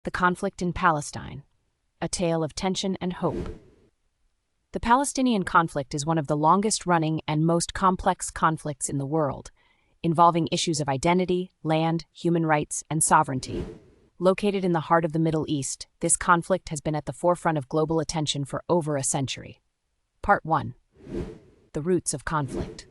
The conflict in Palestine, a tale of tension and hope. The Palestinian conflict is one of the longest-running and most complex conflicts in the world, involving issues of identity, land, human rights, and sovereignty. Located in the heart of the Middle East, this conflict has been at the forefront of global attention for over a century. Part 1. The roots of conflict.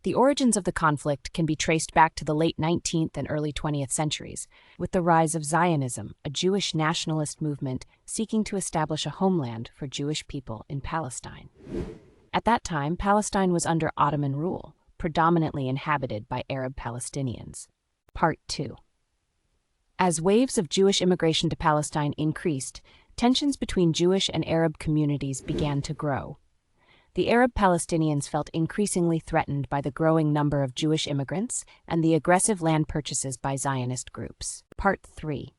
The origins of the conflict can be traced back to the late 19th and early 20th centuries, with the rise of Zionism, a Jewish nationalist movement seeking to establish a homeland for Jewish people in Palestine. At that time, Palestine was under Ottoman rule, predominantly inhabited by Arab Palestinians. Part 2. As waves of Jewish immigration to Palestine increased, tensions between Jewish and Arab communities began to grow. The Arab Palestinians felt increasingly threatened by the growing number of Jewish immigrants and the aggressive land purchases by Zionist groups. Part 3.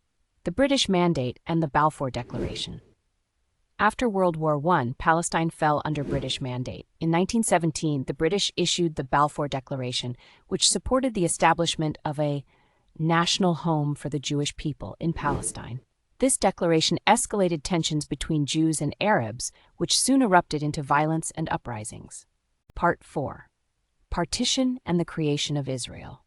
The British Mandate and the Balfour Declaration. After World War I, Palestine fell under British mandate. In 1917, the British issued the Balfour Declaration, which supported the establishment of a national home for the Jewish people in Palestine. This declaration escalated tensions between Jews and Arabs, which soon erupted into violence and uprisings. Part 4. Partition and the creation of Israel.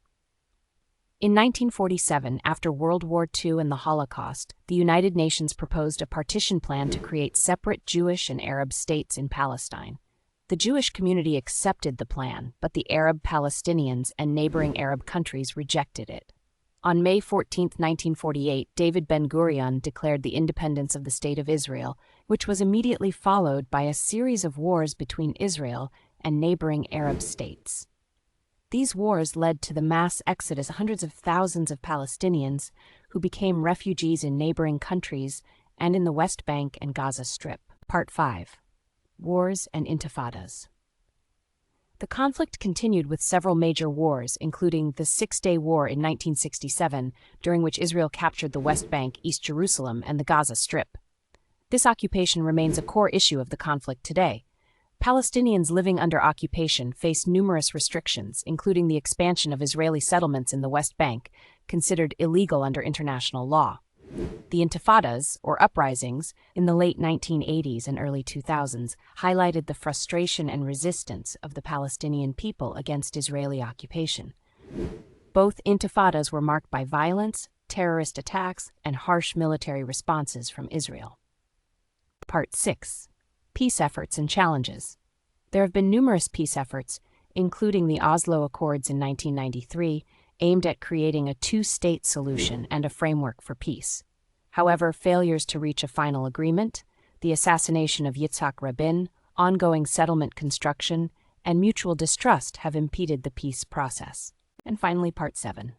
In 1947, after World War II and the Holocaust, the United Nations proposed a partition plan to create separate Jewish and Arab states in Palestine. The Jewish community accepted the plan, but the Arab Palestinians and neighboring Arab countries rejected it. On May 14, 1948, David Ben-Gurion declared the independence of the State of Israel, which was immediately followed by a series of wars between Israel and neighboring Arab states. These wars led to the mass exodus of hundreds of thousands of Palestinians who became refugees in neighboring countries and in the West Bank and Gaza Strip. Part 5. Wars and Intifadas. The conflict continued with several major wars, including the Six-Day War in 1967, during which Israel captured the West Bank, East Jerusalem, and the Gaza Strip. This occupation remains a core issue of the conflict today. Palestinians living under occupation face numerous restrictions, including the expansion of Israeli settlements in the West Bank, considered illegal under international law. The Intifadas, or uprisings, in the late 1980s and early 2000s highlighted the frustration and resistance of the Palestinian people against Israeli occupation. Both Intifadas were marked by violence, terrorist attacks, and harsh military responses from Israel. Part 6. Peace efforts and challenges. There have been numerous peace efforts, including the Oslo Accords in 1993, aimed at creating a two-state solution and a framework for peace. However, failures to reach a final agreement, the assassination of Yitzhak Rabin, ongoing settlement construction, and mutual distrust have impeded the peace process. And finally, Part 7.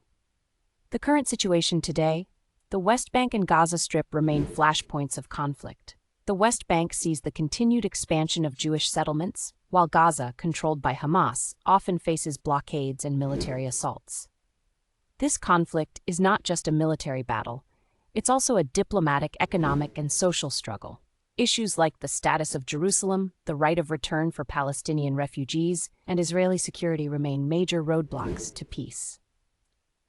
The current situation today, the West Bank and Gaza Strip remain flashpoints of conflict. The West Bank sees the continued expansion of Jewish settlements, while Gaza, controlled by Hamas, often faces blockades and military assaults. This conflict is not just a military battle, it's also a diplomatic, economic, and social struggle. Issues like the status of Jerusalem, the right of return for Palestinian refugees, and Israeli security remain major roadblocks to peace.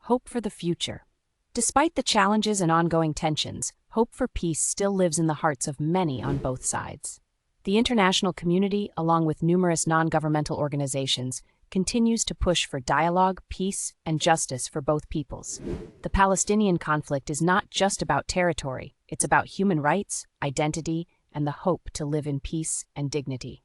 Hope for the future. Despite the challenges and ongoing tensions, hope for peace still lives in the hearts of many on both sides. The international community, along with numerous non-governmental organizations, continues to push for dialogue, peace, and justice for both peoples. The Palestinian conflict is not just about territory, it's about human rights, identity, and the hope to live in peace and dignity.